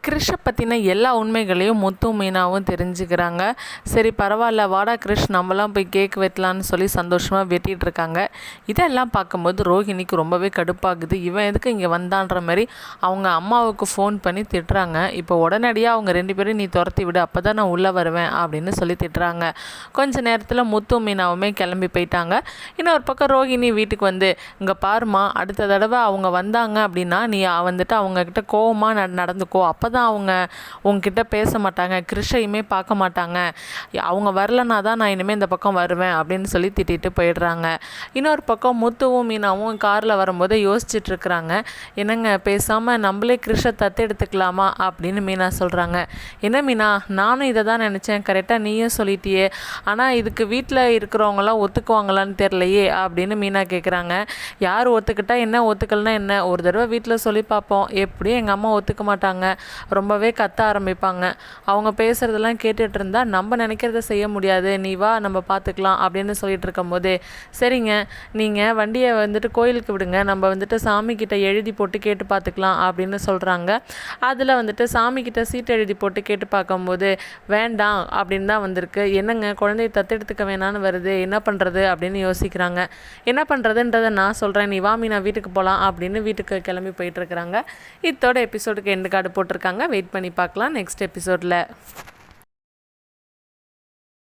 கிறிஷை பற்றின எல்லா உண்மைகளையும் முத்தும் மீனாவும் தெரிஞ்சுக்கிறாங்க. சரி பரவாயில்ல, வாடா கிறிஷ் நம்மலாம் போய் கேக் வெட்டலான்னு சொல்லி சந்தோஷமாக வெட்டிகிட்டு இருக்காங்க. இதெல்லாம் பார்க்கும்போது ரோஹிணிக்கு ரொம்பவே கடுப்பாகுது. இவன் எதுக்கு இங்கே வந்தான்ற மாதிரி அவங்க அம்மாவுக்கு ஃபோன் பண்ணி திட்டுறாங்க. இப்போ உடனடியாக அவங்க 2 பேரும் நீ துரத்தி விடு, அப்போ தான் நான் உள்ளே வருவேன் அப்படின்னு சொல்லி திட்டுறாங்க. கொஞ்ச நேரத்தில் முத்தும் மீனாவுமே கிளம்பி போயிட்டாங்க. இன்னொரு பக்கம் ரோஹிணி வீட்டுக்கு வந்து, இங்கே பாருமா, அடுத்த தடவை அவங்க வந்தாங்க அப்படின்னா நீ வந்துட்டு அவங்கக்கிட்ட கோவமாக நடந்துக்கோ, அப்போ தான் அவங்க உங்ககிட்ட பேச மாட்டாங்க, கிறிஷையுமே பார்க்க மாட்டாங்க, அவங்க வரலனா தான் நான் இனிமேல் இந்த பக்கம் வருவேன் அப்படின்னு சொல்லி திட்டிட்டு போயிடுறாங்க. இன்னொரு பக்கம் முத்துவும் மீனாவும் காரில் வரும்போது யோசிச்சுட்ருக்குறாங்க. என்னங்க பேசாமல் நம்மளே கிறிஷை தத்தெடுத்துக்கலாமா அப்படின்னு மீனா சொல்கிறாங்க. என்ன மீனா, நானும் இதை தான் நினச்சேன், கரெக்டாக நீயும் சொல்லிட்டியே, ஆனால் இதுக்கு வீட்டில் இருக்கிறவங்களாம் ஒத்துக்குவாங்களான்னு தெரிலையே அப்படின்னு மீனா கேட்குறாங்க. யார் ஒத்துக்கிட்டா என்ன, ஒத்துக்கலனா என்ன, ஒரு தடவை வீட்டில் சொல்லி பார்ப்போம், எப்படியும் எங்கள் அம்மா ஒத்துக்க மாட்டாங்க, ரொம்பவே கத்த ஆரம்பிப்பாங்க, அவங்க பேசுகிறதெல்லாம் கேட்டுட்டு இருந்தால் நம்ம நினைக்கிறத செய்ய முடியாது, நீ வா நம்ம பார்த்துக்கலாம் அப்படின்னு சொல்லிட்டு இருக்கும் போதே, சரிங்க நீங்கள் வண்டியை வந்துட்டு கோயிலுக்கு விடுங்க, நம்ம வந்துட்டு சாமிக்கிட்ட எழுதி போட்டு கேட்டு பார்த்துக்கலாம் அப்படின்னு சொல்கிறாங்க. அதில் வந்துட்டு சாமிக்கிட்ட சீட்டு எழுதி போட்டு கேட்டு பார்க்கும்போது வேண்டாம் அப்படின்னு தான் வந்திருக்கு. என்னங்க குழந்தைய தத்தெடுத்துக்க வேணான்னு வருது, என்ன பண்ணுறது அப்படின்னு யோசிக்கிறாங்க. என்ன பண்ணுறதுன்றதை நான் சொல்கிறேன், நீ வா மீனா வீட்டுக்கு போகலாம் அப்படின்னு வீட்டுக்கு கிளம்பி போயிட்டுருக்குறாங்க. இதோட எபிசோடுக்கு எண்டு கார்டு போட்டிருக்காங்க. வெயிட் பண்ணி பார்க்கலாம் நெக்ஸ்ட் எபிசோடில்.